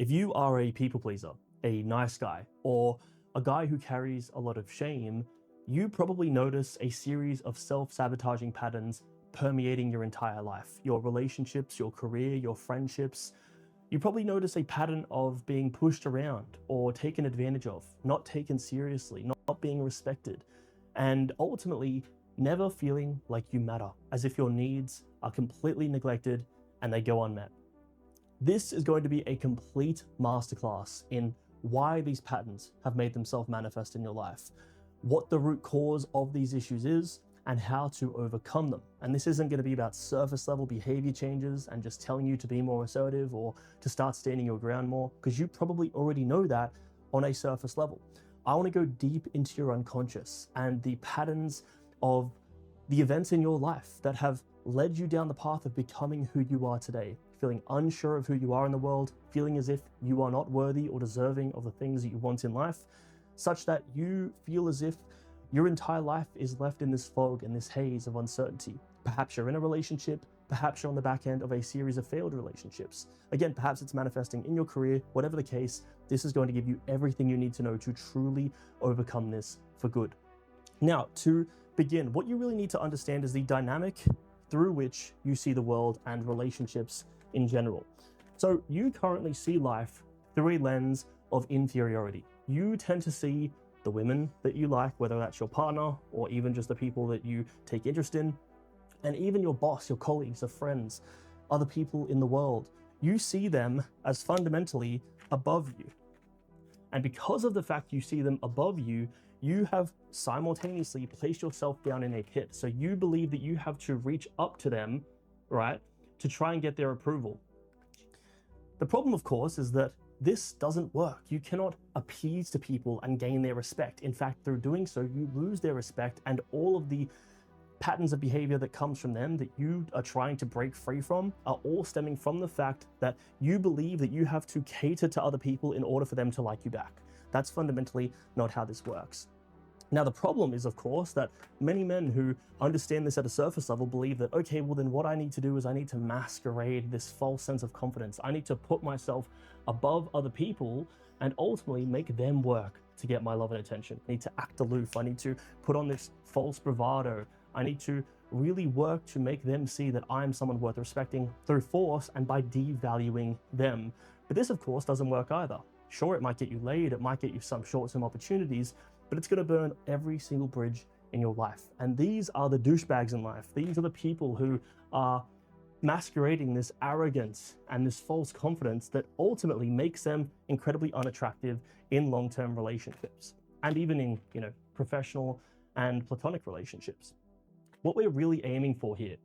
If you are a people pleaser, a nice guy, or a guy who carries a lot of shame, you probably notice a series of self-sabotaging patterns permeating your entire life. Your relationships, your career, your friendships. You probably notice a pattern of being pushed around or taken advantage of, not taken seriously, not being respected, and ultimately never feeling like you matter, as if your needs are completely neglected and they go unmet. This is going to be a complete masterclass in why these patterns have made themselves manifest in your life, what the root cause of these issues is, and how to overcome them. And this isn't going to be about surface level behavior changes and just telling you to be more assertive or to start standing your ground more, because you probably already know that on a surface level. I want to go deep into your unconscious and the patterns of the events in your life that have led you down the path of becoming who you are today, feeling unsure of who you are in the world, feeling as if you are not worthy or deserving of the things that you want in life, such that you feel as if your entire life is left in this fog and this haze of uncertainty. Perhaps you're in a relationship, perhaps you're on the back end of a series of failed relationships. Again, perhaps it's manifesting in your career. Whatever the case, this is going to give you everything you need to know to truly overcome this for good. Now, to begin, what you really need to understand is the dynamic through which you see the world and relationships in general. So you currently see life through a lens of inferiority. You tend to see the women that you like, whether that's your partner or even just the people that you take interest in, and even your boss, your colleagues, your friends, other people in the world. You see them as fundamentally above you. And because of the fact you see them above you, you have simultaneously placed yourself down in a pit. So you believe that you have to reach up to them, right, to try and get their approval. The problem, of course, is that this doesn't work. You cannot appease to people and gain their respect. In fact, through doing so, you lose their respect, and all of the patterns of behavior that comes from them that you are trying to break free from are all stemming from the fact that you believe that you have to cater to other people in order for them to like you back. That's fundamentally not how this works. Now, the problem is, of course, that many men who understand this at a surface level believe that, okay, well then what I need to do is I need to masquerade this false sense of confidence. I need to put myself above other people and ultimately make them work to get my love and attention. I need to act aloof. I need to put on this false bravado. I need to really work to make them see that I'm someone worth respecting through force and by devaluing them. But this, of course, doesn't work either. Sure, it might get you laid, it might get you some short-term opportunities, but it's going to burn every single bridge in your life. And these are the douchebags in life. These are the people who are masquerading this arrogance and this false confidence that ultimately makes them incredibly unattractive in long-term relationships and even in, professional and platonic relationships. What we're really aiming for here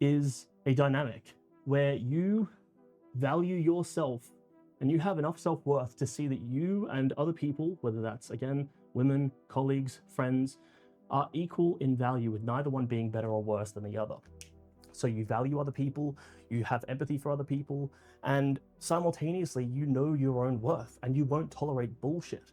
is a dynamic where you value yourself and you have enough self-worth to see that you and other people, whether that's, again, women, colleagues, friends, are equal in value, with neither one being better or worse than the other. So you value other people, you have empathy for other people, and simultaneously you know your own worth and you won't tolerate bullshit.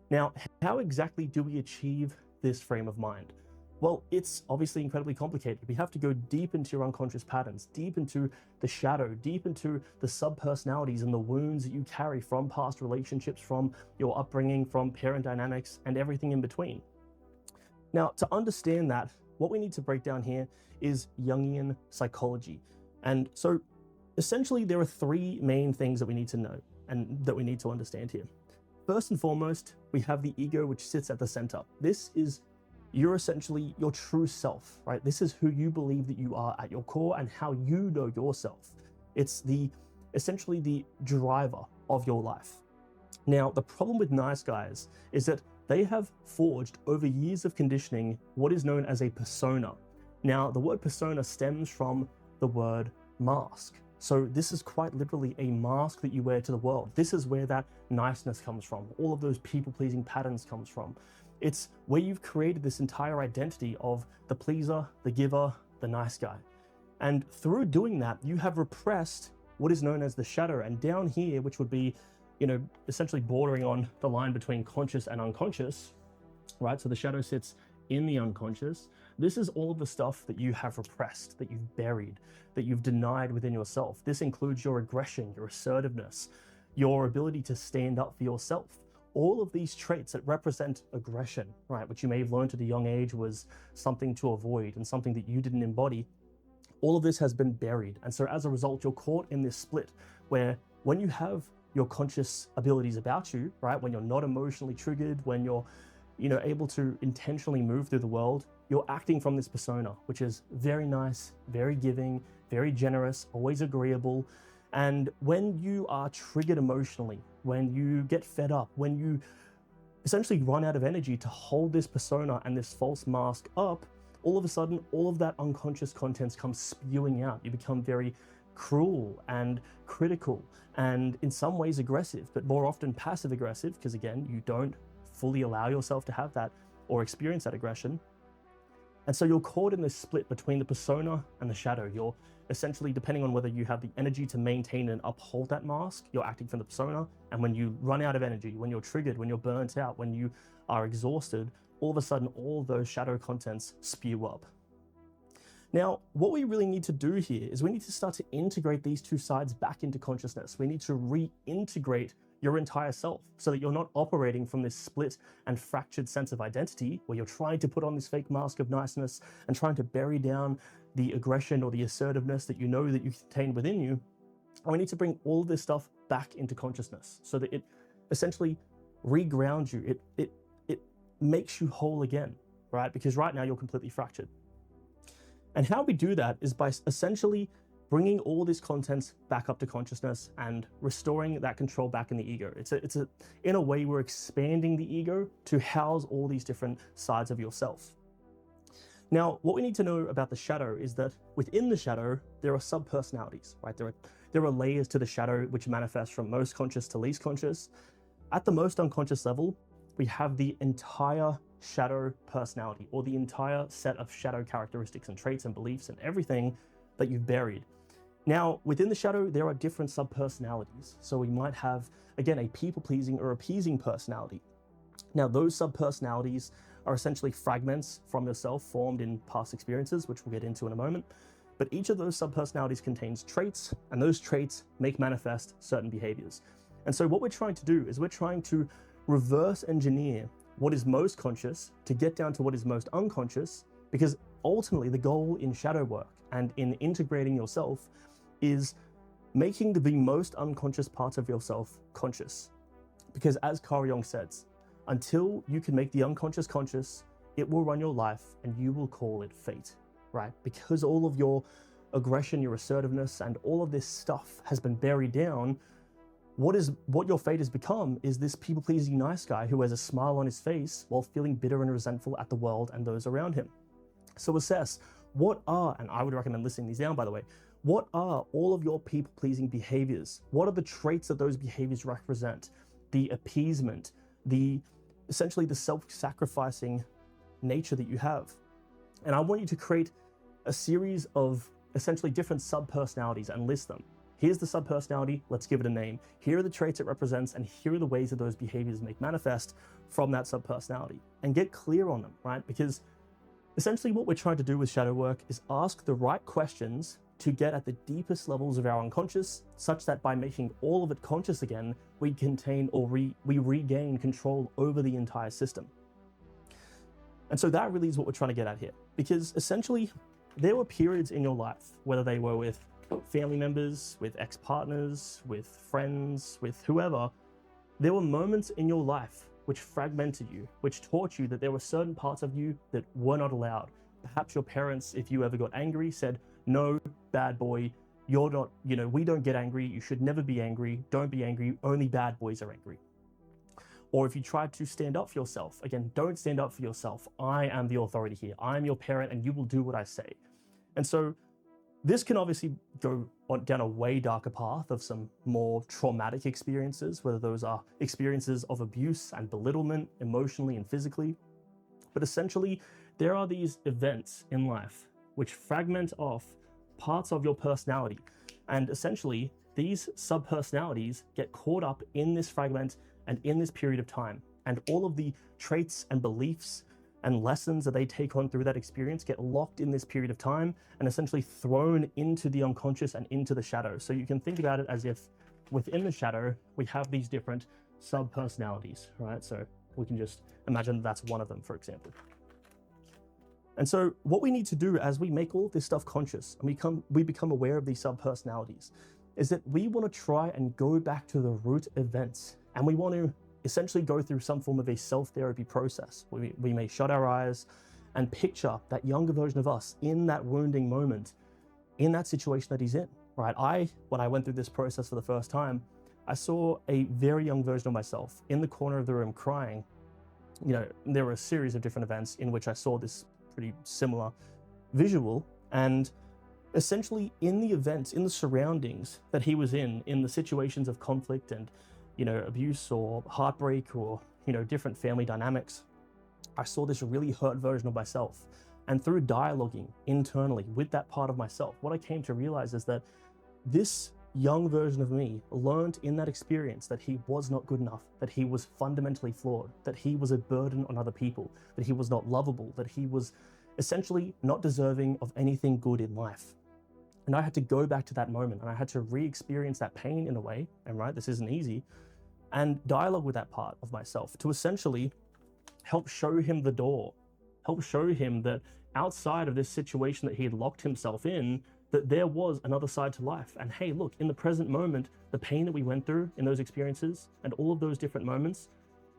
Now, how exactly do we achieve this frame of mind? Well, it's obviously incredibly complicated. We have to go deep into your unconscious patterns, deep into the shadow, deep into the subpersonalities and the wounds that you carry from past relationships, from your upbringing, from parent dynamics, and everything in between. Now, to understand that, what we need to break down here is Jungian psychology. And so essentially there are three main things that we need to know and that we need to understand here. First and foremost, we have the ego, which sits at the center. This is you're essentially your true self, right? This is who you believe that you are at your core and how you know yourself. It's essentially the driver of your life. Now, the problem with nice guys is that they have forged over years of conditioning what is known as a persona. Now, the word persona stems from the word mask. So this is quite literally a mask that you wear to the world. This is where that niceness comes from. All of those people-pleasing patterns comes from. It's where you've created this entire identity of the pleaser, the giver, the nice guy. And through doing that, you have repressed what is known as the shadow. And down here, which would be, essentially bordering on the line between conscious and unconscious, right? So the shadow sits in the unconscious. This is all of the stuff that you have repressed, that you've buried, that you've denied within yourself. This includes your aggression, your assertiveness, your confidence, your your ability to stand up for yourself. All of these traits that represent aggression, right, which you may have learned at a young age was something to avoid and something that you didn't embody, all of this has been buried. And so as a result, you're caught in this split where when you have your conscious abilities about you, right, when you're not emotionally triggered, when you're, able to intentionally move through the world, you're acting from this persona, which is very nice, very giving, very generous, always agreeable. And when you are triggered emotionally, when you get fed up, when you essentially run out of energy to hold this persona and this false mask up, all of a sudden, all of that unconscious contents comes spewing out. You become very cruel and critical and in some ways aggressive, but more often passive aggressive, because again, you don't fully allow yourself to have that or experience that aggression. And so you're caught in this split between the persona and the shadow. You're essentially, depending on whether you have the energy to maintain and uphold that mask, you're acting from the persona. And when you run out of energy, when you're triggered, when you're burnt out, when you are exhausted, all of a sudden, all those shadow contents spew up. Now, what we really need to do here is we need to start to integrate these two sides back into consciousness. We need to reintegrate your entire self so that you're not operating from this split and fractured sense of identity where you're trying to put on this fake mask of niceness and trying to bury down the aggression or the assertiveness that you know that you contain within you. And we need to bring all of this stuff back into consciousness so that it essentially regrounds you. It makes you whole again, right? Because right now you're completely fractured. And how we do that is by essentially bringing all this content back up to consciousness and restoring that control back in the ego. In a way, we're expanding the ego to house all these different sides of yourself. Now, what we need to know about the shadow is that within the shadow, there are sub-personalities, right? There are layers to the shadow which manifest from most conscious to least conscious. At the most unconscious level, we have the entire shadow personality, or the entire set of shadow characteristics and traits and beliefs and everything that you've buried. Now, within the shadow, there are different sub-personalities. So we might have, again, a people-pleasing or appeasing personality. Now, those sub-personalities are essentially fragments from yourself formed in past experiences, which we'll get into in a moment. But each of those sub-personalities contains traits, and those traits make manifest certain behaviors. And so what we're trying to do is we're trying to reverse engineer what is most conscious to get down to what is most unconscious, because ultimately the goal in shadow work and in integrating yourself is making the most unconscious parts of yourself conscious. Because as Carl Jung says, until you can make the unconscious conscious, it will run your life and you will call it fate, right? Because all of your aggression, your assertiveness, and all of this stuff has been buried down, what your fate has become is this people-pleasing nice guy who has a smile on his face while feeling bitter and resentful at the world and those around him. So assess what are, and I would recommend listing these down by the way, what are all of your people-pleasing behaviors? What are the traits that those behaviors represent? The appeasement, essentially the self-sacrificing nature that you have. And I want you to create a series of essentially different sub-personalities and list them. Here's the sub-personality, let's give it a name. Here are the traits it represents, and here are the ways that those behaviors make manifest from that sub-personality. And get clear on them, right? Because essentially what we're trying to do with shadow work is ask the right questions to get at the deepest levels of our unconscious, such that by making all of it conscious again, we regain control over the entire system. And so that really is what we're trying to get at here. Because essentially, there were periods in your life, whether they were with family members, with ex-partners, with friends, with whoever, there were moments in your life which fragmented you, which taught you that there were certain parts of you that were not allowed. Perhaps your parents, if you ever got angry, said, no, bad boy, you're not, we don't get angry, you should never be angry, don't be angry, only bad boys are angry. Or if you tried to stand up for yourself, again, don't stand up for yourself. I am the authority here. I'm your parent and you will do what I say. And so this can obviously go down a way darker path of some more traumatic experiences, whether those are experiences of abuse and belittlement emotionally and physically. But essentially, there are these events in life which fragment off parts of your personality. And essentially, these sub-personalities get caught up in this fragment and in this period of time. And all of the traits and beliefs and lessons that they take on through that experience get locked in this period of time and essentially thrown into the unconscious and into the shadow. So you can think about it as if within the shadow, we have these different sub-personalities, right? So we can just imagine that that's one of them, for example. And so what we need to do as we make all of this stuff conscious and we become aware of these sub-personalities is that we want to try and go back to the root events, and we want to essentially go through some form of a self-therapy process. We may shut our eyes and picture that younger version of us in that wounding moment, in that situation that he's in, right? When I went through this process for the first time, I saw a very young version of myself in the corner of the room crying. You know, there were a series of different events in which I saw this pretty similar visual, and essentially in the events, in the surroundings that he was in the situations of conflict and, you know, abuse or heartbreak or, you know, different family dynamics, I saw this really hurt version of myself. And through dialoguing internally with that part of myself, what I came to realize is that this young version of me learned in that experience that he was not good enough, that he was fundamentally flawed, that he was a burden on other people, that he was not lovable, that he was essentially not deserving of anything good in life. And I had to go back to that moment, and I had to re-experience that pain in a way, and right, this isn't easy, and dialogue with that part of myself to essentially help show him the door, help show him that outside of this situation that he had locked himself in, that there was another side to life. And hey, look, in the present moment, the pain that we went through in those experiences and all of those different moments,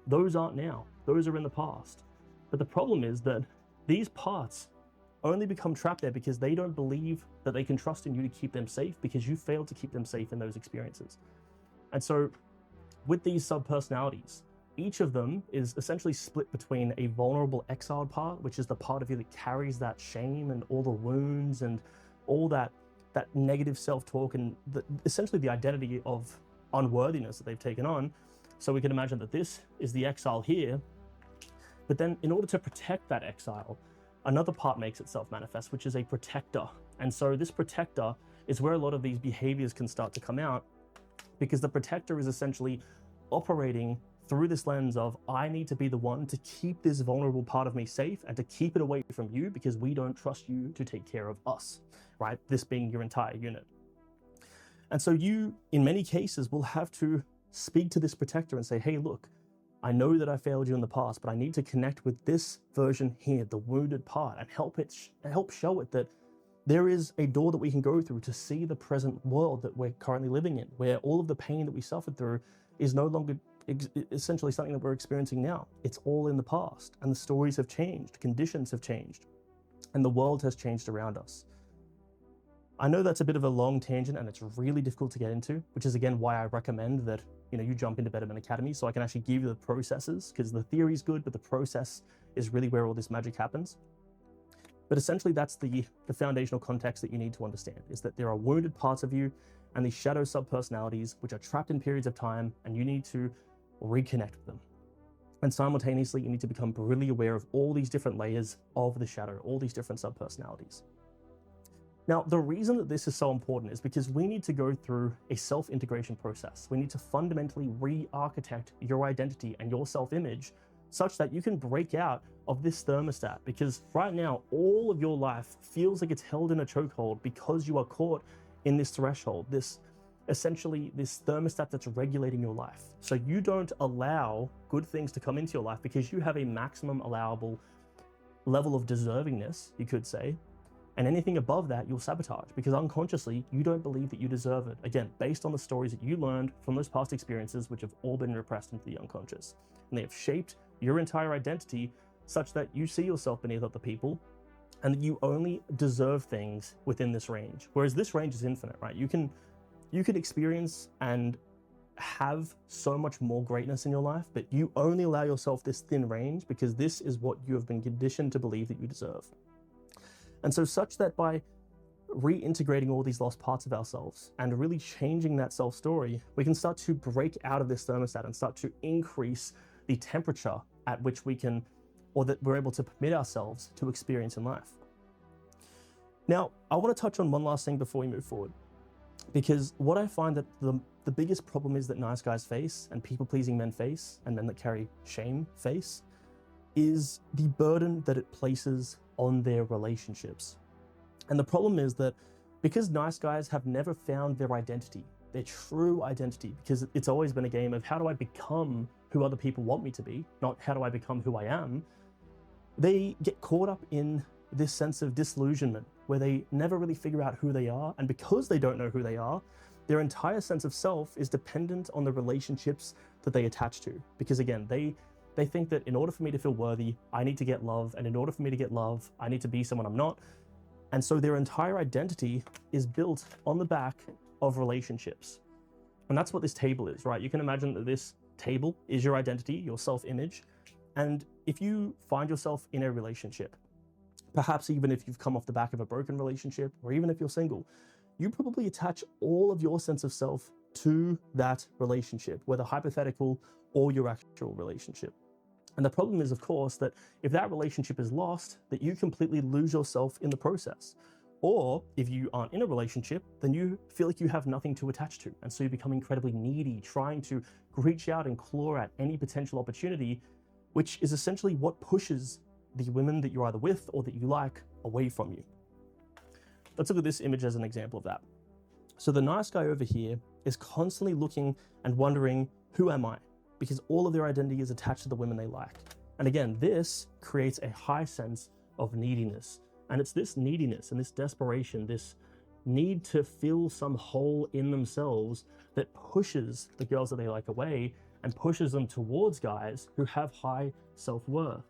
those aren't now, those are in the past. But the problem is that these parts only become trapped there because they don't believe that they can trust in you to keep them safe, because you failed to keep them safe in those experiences. And so with these sub-personalities, each of them is essentially split between a vulnerable exiled part, which is the part of you that carries that shame and all the wounds and all that negative self-talk and essentially the identity of unworthiness that they've taken on. So we can imagine that this is the exile here, but then in order to protect that exile, another part makes itself manifest, which is a protector. And so this protector is where a lot of these behaviors can start to come out, because the protector is essentially operating through this lens of, I need to be the one to keep this vulnerable part of me safe and to keep it away from you because we don't trust you to take care of us, right? This being your entire unit. And so you, in many cases, will have to speak to this protector and say, hey, look, I know that I failed you in the past, but I need to connect with this version here, the wounded part, and help show it that there is a door that we can go through to see the present world that we're currently living in, where all of the pain that we suffered through is no longer essentially something that we're experiencing now. It's all in the past, and the stories have changed, conditions have changed, and the world has changed around us. I know that's a bit of a long tangent and it's really difficult to get into, which is again why I recommend that you jump into Betterment Academy so I can actually give you the processes, because the theory is good, but the process is really where all this magic happens. But essentially that's the foundational context that you need to understand, is that there are wounded parts of you and these shadow sub-personalities which are trapped in periods of time, and you need to reconnect with them. And simultaneously, you need to become really aware of all these different layers of the shadow, all these different sub-personalities. Now, the reason that this is so important is because we need to go through a self-integration process. We need to fundamentally re-architect your identity and your self-image such that you can break out of this thermostat, because right now, all of your life feels like it's held in a chokehold because you are caught in this threshold, essentially this thermostat that's regulating your life. So you don't allow good things to come into your life because you have a maximum allowable level of deservingness, you could say, and anything above that you'll sabotage because unconsciously you don't believe that you deserve it. Again, based on the stories that you learned from those past experiences, which have all been repressed into the unconscious, and they have shaped your entire identity such that you see yourself beneath other people and that you only deserve things within this range. Whereas this range is infinite, right? You can experience and have so much more greatness in your life, but you only allow yourself this thin range because this is what you have been conditioned to believe that you deserve. And so such that by reintegrating all these lost parts of ourselves and really changing that self-story, we can start to break out of this thermostat and start to increase the temperature at which we can, or that we're able to permit ourselves to experience in life. Now, I want to touch on one last thing before we move forward, because what I find that the biggest problem is that nice guys face and people-pleasing men face, and men that carry shame face, is the burden that it places on their relationships. And the problem is that because nice guys have never found their identity, their true identity, because it's always been a game of how do I become who other people want me to be, not how do I become who I am, they get caught up in this sense of disillusionment where they never really figure out who they are. And because they don't know who they are, their entire sense of self is dependent on the relationships that they attach to. Because again, they think that in order for me to feel worthy, I need to get love. And in order for me to get love, I need to be someone I'm not. And so their entire identity is built on the back of relationships. And that's what this table is, right? You can imagine that this table is your identity, your self-image. And if you find yourself in a relationship, perhaps even if you've come off the back of a broken relationship, or even if you're single, you probably attach all of your sense of self to that relationship, whether hypothetical or your actual relationship. And the problem is, of course, that if that relationship is lost, that you completely lose yourself in the process. Or if you aren't in a relationship, then you feel like you have nothing to attach to. And so you become incredibly needy, trying to reach out and claw at any potential opportunity, which is essentially what pushes the women that you're either with or that you like away from you. Let's look at this image as an example of that. So the nice guy over here is constantly looking and wondering, who am I? Because all of their identity is attached to the women they like. And again, this creates a high sense of neediness. And it's this neediness and this desperation, this need to fill some hole in themselves that pushes the girls that they like away and pushes them towards guys who have high self-worth.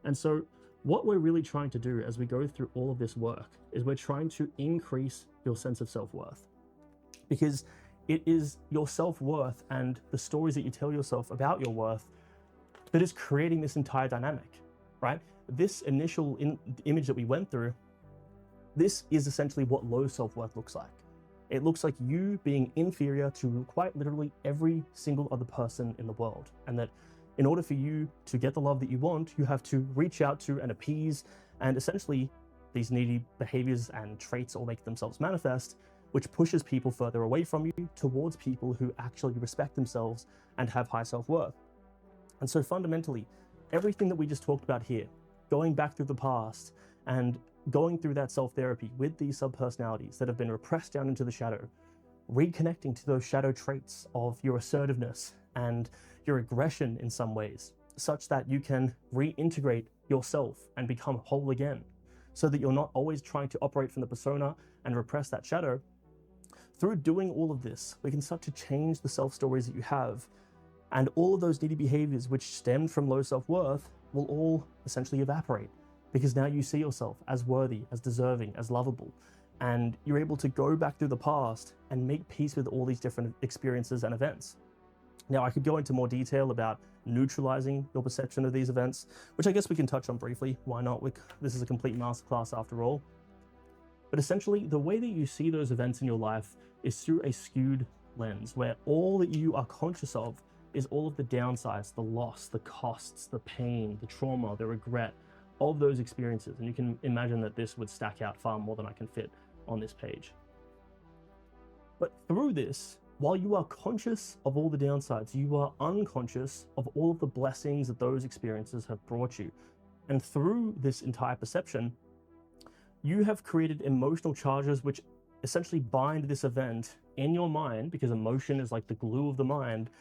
And so what we're really trying to do as we go through all of this work is we're trying to increase your sense of self-worth, because it is your self-worth and the stories that you tell yourself about your worth that is creating this entire dynamic, right? This initial image that we went through, this is essentially what low self-worth looks like. It looks like you being inferior to quite literally every single other person in the world. And that in order for you to get the love that you want, you have to reach out to and appease, and essentially these needy behaviors and traits all make themselves manifest, which pushes people further away from you towards people who actually respect themselves and have high self-worth. And so fundamentally, everything that we just talked about here, going back through the past and going through that self-therapy with these subpersonalities that have been repressed down into the shadow, reconnecting to those shadow traits of your assertiveness and your aggression in some ways, such that you can reintegrate yourself and become whole again, so that you're not always trying to operate from the persona and repress that shadow. Through doing all of this, we can start to change the self-stories that you have, and all of those needy behaviors which stemmed from low self-worth will all essentially evaporate, because now you see yourself as worthy, as deserving, as lovable, and you're able to go back through the past and make peace with all these different experiences and events. Now, I could go into more detail about neutralizing your perception of these events, which I guess we can touch on briefly. Why not? This is a complete masterclass after all. But essentially, the way that you see those events in your life is through a skewed lens, where all that you are conscious of is all of the downsides, the loss, the costs, the pain, the trauma, the regret of those experiences. And you can imagine that this would stack out far more than I can fit on this page. But through this, while you are conscious of all the downsides, you are unconscious of all of the blessings that those experiences have brought you. And through this entire perception, you have created emotional charges which essentially bind this event in your mind, because emotion is like the glue of the mind,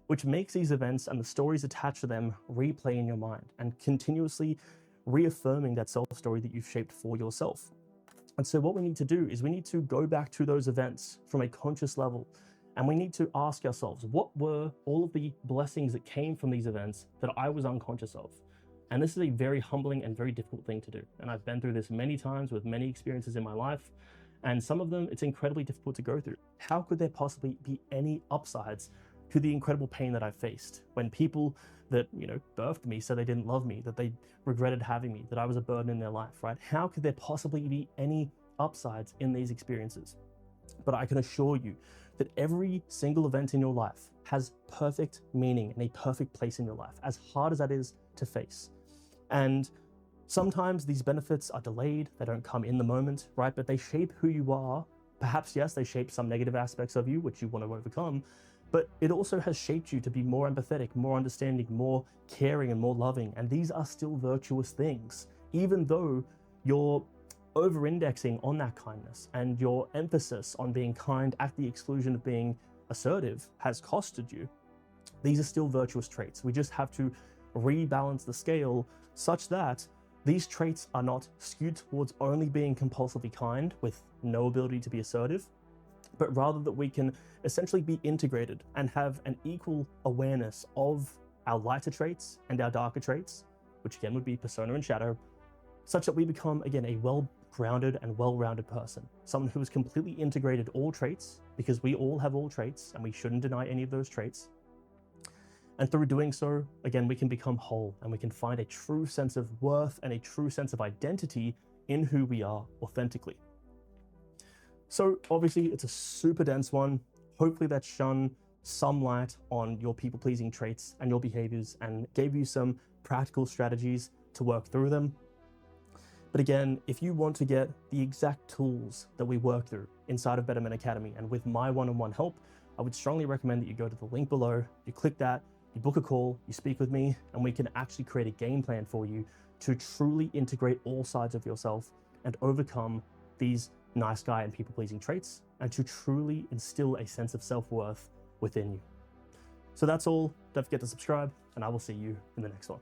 which makes these events and the stories attached to them replay in your mind and continuously reaffirming that self-story that you've shaped for yourself. And so what we need to do is we need to go back to those events from a conscious level, and we need to ask ourselves, what were all of the blessings that came from these events that I was unconscious of? And this is a very humbling and very difficult thing to do. And I've been through this many times with many experiences in my life, and some of them it's incredibly difficult to go through. How could there possibly be any upsides to the incredible pain that I've faced when people that, birthed me said they didn't love me, that they regretted having me, that I was a burden in their life, right? How could there possibly be any upsides in these experiences? But I can assure you that every single event in your life has perfect meaning and a perfect place in your life, as hard as that is to face. And sometimes these benefits are delayed, they don't come in the moment, right? But they shape who you are. Perhaps, yes, they shape some negative aspects of you, which you want to overcome, but it also has shaped you to be more empathetic, more understanding, more caring, and more loving. And these are still virtuous things, even though you're over-indexing on that kindness and your emphasis on being kind at the exclusion of being assertive has costed you, these are still virtuous traits. We just have to rebalance the scale such that these traits are not skewed towards only being compulsively kind with no ability to be assertive, but rather that we can essentially be integrated and have an equal awareness of our lighter traits and our darker traits, which again would be persona and shadow, such that we become, again, a well-grounded and well-rounded person. Someone who has completely integrated all traits, because we all have all traits and we shouldn't deny any of those traits. And through doing so, again, we can become whole and we can find a true sense of worth and a true sense of identity in who we are authentically. So obviously it's a super dense one. Hopefully that shone some light on your people-pleasing traits and your behaviors and gave you some practical strategies to work through them. But again, if you want to get the exact tools that we work through inside of Better Men Academy and with my one-on-one help, I would strongly recommend that you go to the link below, you click that, you book a call, you speak with me, and we can actually create a game plan for you to truly integrate all sides of yourself and overcome these nice guy and people-pleasing traits, and to truly instill a sense of self-worth within you. So that's all. Don't forget to subscribe, and I will see you in the next one.